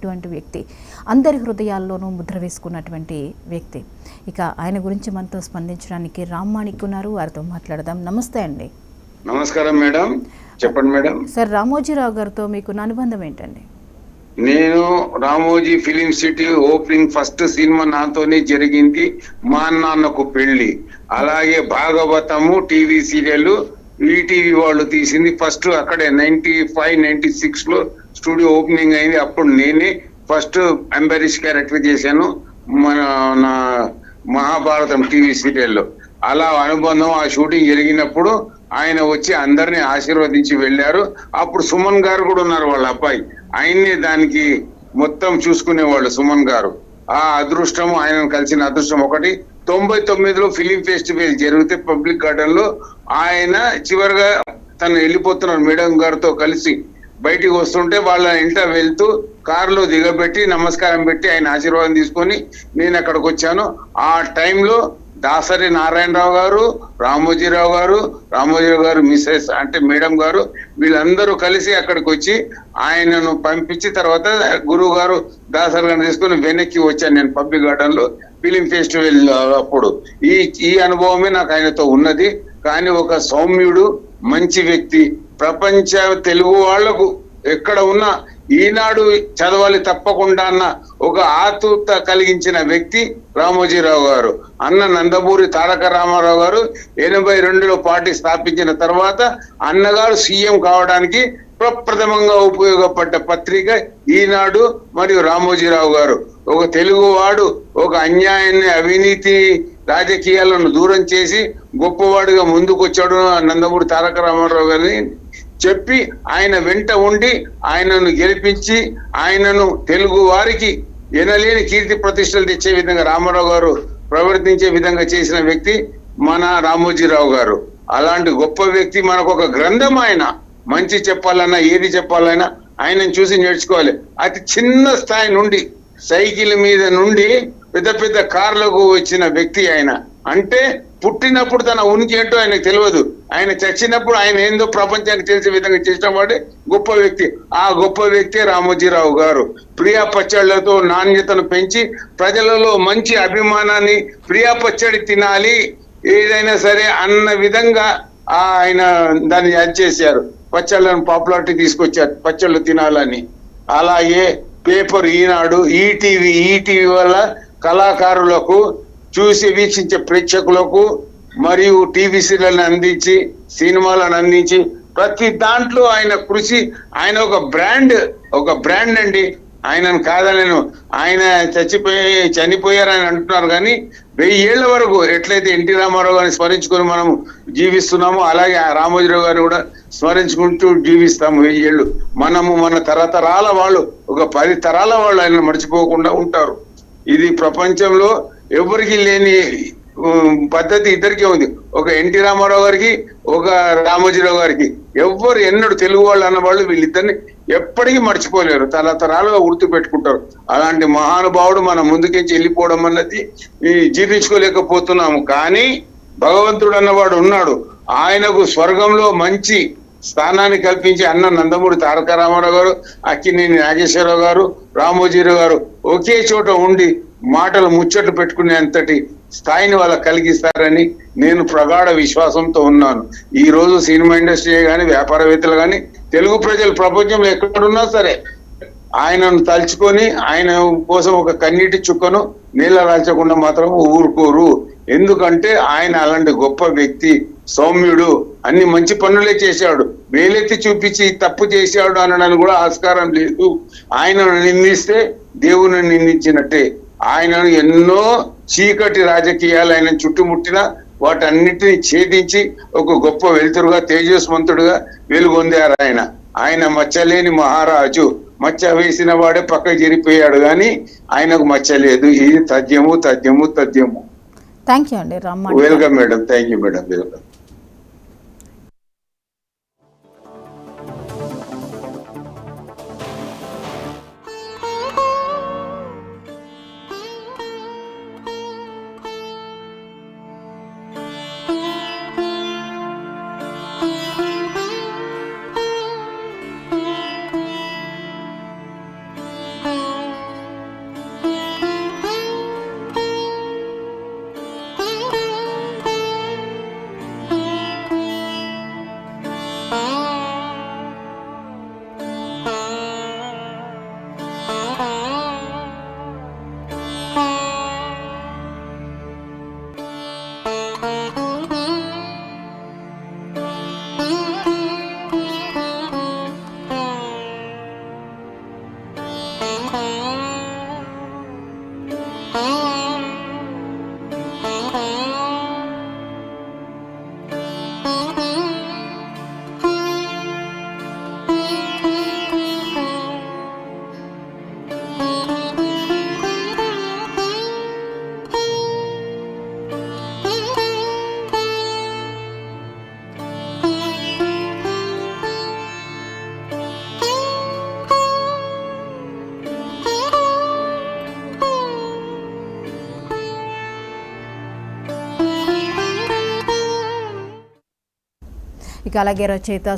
ఇటువంటి వ్యక్తి, అందరి హృదయాల్లోనూ ముద్ర వేసుకున్నటువంటి వ్యక్తి. ఇక ఆయన గురించి మనతో స్పందించడానికి రామ్మాణిక్ ఉన్నారు, వారితో మాట్లాడదాం. నమస్తే అండి. నమస్కారం మేడం, చెప్పండి మేడం. సార్, రామోజీరావు గారితో మీకున్న అనుబంధం ఏంటండి? నేను Ramoji film city opening first cinema నాతోనే జరిగింది. మా నాన్నకు పెళ్లి, అలాగే భాగవతము టీవీ సీరియల్ ఈటీవీ వాళ్ళు తీసింది ఫస్ట్ అక్కడే 95-96 లో స్టూడియో ఓపెనింగ్ అయింది. అప్పుడు నేనే ఫస్ట్ అంబరీష్ క్యారెక్టర్ చేశాను నా మహాభారతం టీవీ సీరియల్లో. అలా అనుబంధం, ఆ షూటింగ్ జరిగినప్పుడు ఆయన వచ్చి అందరినీ ఆశీర్వదించి వెళ్ళారు. అప్పుడు సుమన్ గారు కూడా ఉన్నారు, వాళ్ళ అబ్బాయి. ఆయన్ని దానికి మొత్తం చూసుకునేవాళ్ళు సుమన్ గారు. ఆ అదృష్టం, ఆయనను కలిసిన అదృష్టం ఒకటి. 99లో ఫిలిం ఫెస్టివల్ జరిగితే పబ్లిక్ గార్డెన్ లో ఆయన చివరిగా తను వెళ్ళిపోతున్నారు మేడం గారితో కలిసి బయటికి వస్తుంటే వాళ్ళ ఇంట వెళ్తూ కారులో దిగబెట్టి నమస్కారం పెట్టి ఆయన ఆశీర్వాదం తీసుకొని నేను అక్కడికి వచ్చాను. ఆ టైంలో దాసరి నారాయణరావు గారు, రామోజీరావు గారు మిసెస్ అంటే మేడం గారు, వీళ్ళందరూ కలిసి అక్కడికి వచ్చి ఆయనను పంపించి తర్వాత గురువు గారు దాసరి గారిని తీసుకుని వెనక్కి వచ్చాను నేను పబ్లిక్ గార్డెన్ లో ఫిలిం ఫెస్టివల్ అప్పుడు. ఈ అనుభవమే నాకు ఆయనతో ఉన్నది. కానీ ఒక సౌమ్యుడు, మంచి వ్యక్తి, ప్రపంచ తెలుగు వాళ్లకు ఎక్కడ ఉన్నా ఈనాడు చదవాలి తప్పకుండా అన్న ఒక ఆతృత కలిగించిన వ్యక్తి రామోజీరావు గారు. అన్న నందమూరి తారక రామారావు గారు 82లో పార్టీ స్థాపించిన తర్వాత అన్నగారు సీఎం కావడానికి ప్రప్రథమంగా ఉపయోగపడ్డ పత్రిక ఈనాడు మరియు రామోజీరావు గారు. ఒక తెలుగువాడు ఒక అన్యాయాన్ని, అవినీతి, రాజకీయాలను దూరం చేసి గొప్పవాడిగా ముందుకు వచ్చాడు నందమూరి తారక రామారావు గారిని చెప్పి ఆయన వెంట ఉండి ఆయనను గెలిపించి ఆయనను తెలుగు వారికి ఎనలేని కీర్తి ప్రతిష్టలు తెచ్చే విధంగా రామారావు గారు ప్రవర్తించే విధంగా చేసిన వ్యక్తి మన రామోజీరావు గారు. అలాంటి గొప్ప వ్యక్తి. మనకు ఒక గ్రంథం ఆయన. మంచి చెప్పాలన్నా ఏది చెప్పాలన్నా ఆయనను చూసి నేర్చుకోవాలి. అతి చిన్న స్థాయి నుండి సైకిల్ మీద నుండి పెద్ద పెద్ద కార్లకు వచ్చిన వ్యక్తి ఆయన. అంటే పుట్టినప్పుడు తన ఉనికి ఏంటో ఆయనకు తెలియదు, ఆయన చచ్చినప్పుడు ఆయన ఏందో ప్రపంచానికి తెలిసే విధంగా చేసిన వాడే గొప్ప వ్యక్తి. ఆ గొప్ప వ్యక్తి రామోజీరావు గారు. ప్రియా పచ్చళ్లతో నాణ్యతను పెంచి ప్రజలలో మంచి అభిమానాన్ని, ప్రియా పచ్చడి తినాలి ఏదైనా సరే అన్న విధంగా ఆయన దాన్ని యాడ్ చేశారు. పచ్చళ్ళను పాపులారిటీ తీసుకొచ్చారు, పచ్చళ్ళు తినాలని. అలాగే పేపర్ ఈనాడు, ఈటీవీ వల్ల కళాకారులకు, చూసి వీక్షించే ప్రేక్షకులకు మరియు టీవీ సీరియల్ని అందించి, సినిమాలను అందించి ప్రతి దాంట్లో ఆయన కృషి. ఆయన ఒక బ్రాండ్ అండి. ఆయనను కాదనను. ఆయన చనిపోయారని అంటున్నారు కానీ 1000 ఏళ్ల వరకు ఎట్లయితే ఎన్టీ రామారావు గారిని స్మరించుకొని మనం జీవిస్తున్నామో అలాగే రామోజీరావు గారిని కూడా స్మరించుకుంటూ జీవిస్తాము 1000 ఏళ్ళు. మనము మన తరతరాల వాళ్ళు, ఒక 10 తరాల వాళ్ళు ఆయన మర్చిపోకుండా ఉంటారు. ఇది ప్రపంచంలో ఎవరికి లేని పద్ధతి ఇద్దరికే ఉంది. ఒక ఎన్టీ రామారావు గారికి, ఒక రామోజీరావు గారికి. ఎవ్వరు ఎన్నడూ తెలుగు వాళ్ళు అన్నవాళ్ళు వీళ్ళిద్దరిని ఎప్పటికీ మర్చిపోలేరు, తరతరాలుగా గుర్తు పెట్టుకుంటారు. అలాంటి మహానుభావుడు మన ముందుకేంచి వెళ్ళిపోవడం అన్నది జీర్ణించుకోలేకపోతున్నాము. కానీ భగవంతుడు అన్నవాడు ఉన్నాడు. ఆయనకు స్వర్గంలో మంచి స్థానాన్ని కల్పించి అన్న నందమూరి తారక రామారావు గారు, అక్కినేని నాగేశ్వరరావు గారు, రామోజీరావు గారు ఒకే చోట ఉండి మాటలు ముచ్చట్లు పెట్టుకునే అంతటి స్థాయిని వాళ్ళకి కలిగిస్తారని నేను ప్రగాఢ విశ్వాసంతో ఉన్నాను. ఈ రోజు సినిమా ఇండస్ట్రీ కానీ, వ్యాపారవేత్తలు కానీ, తెలుగు ప్రజలు ప్రపంచంలో ఎక్కడున్నా సరే ఆయనను తలుచుకొని ఆయన కోసం ఒక కన్నీటి చుక్కను నీళ్ళ రాల్చకుండా మాత్రం ఊరుకోరు. ఎందుకంటే ఆయన అలాంటి గొప్ప వ్యక్తి, సౌమ్యుడు, అన్ని మంచి పనులే చేశాడు. వేలెత్తి చూపించి తప్పు చేశాడు అనడానికి కూడా ఆస్కారం లేదు. ఆయనను నిందిస్తే దేవుని నిందించినట్టే. ఆయనను ఎన్నో చీకటి రాజకీయాలు ఆయన చుట్టుముట్టిన వాటన్నిటిని ఛేదించి ఒక గొప్ప వెలుతురుగా, తేజస్వంతుడుగా వెలుగొందారు ఆయన. ఆయన మచ్చలేని మహారాజు. మచ్చ వేసిన వాడే పక్కకి జరిపోయాడు కానీ ఆయనకు మచ్చలేదు. ఇది తథ్యము. థ్యాంక్ యూ అండి Rammanik. Welcome madam. Thank you madam. Welcome. ఇక అలాగే రచయిత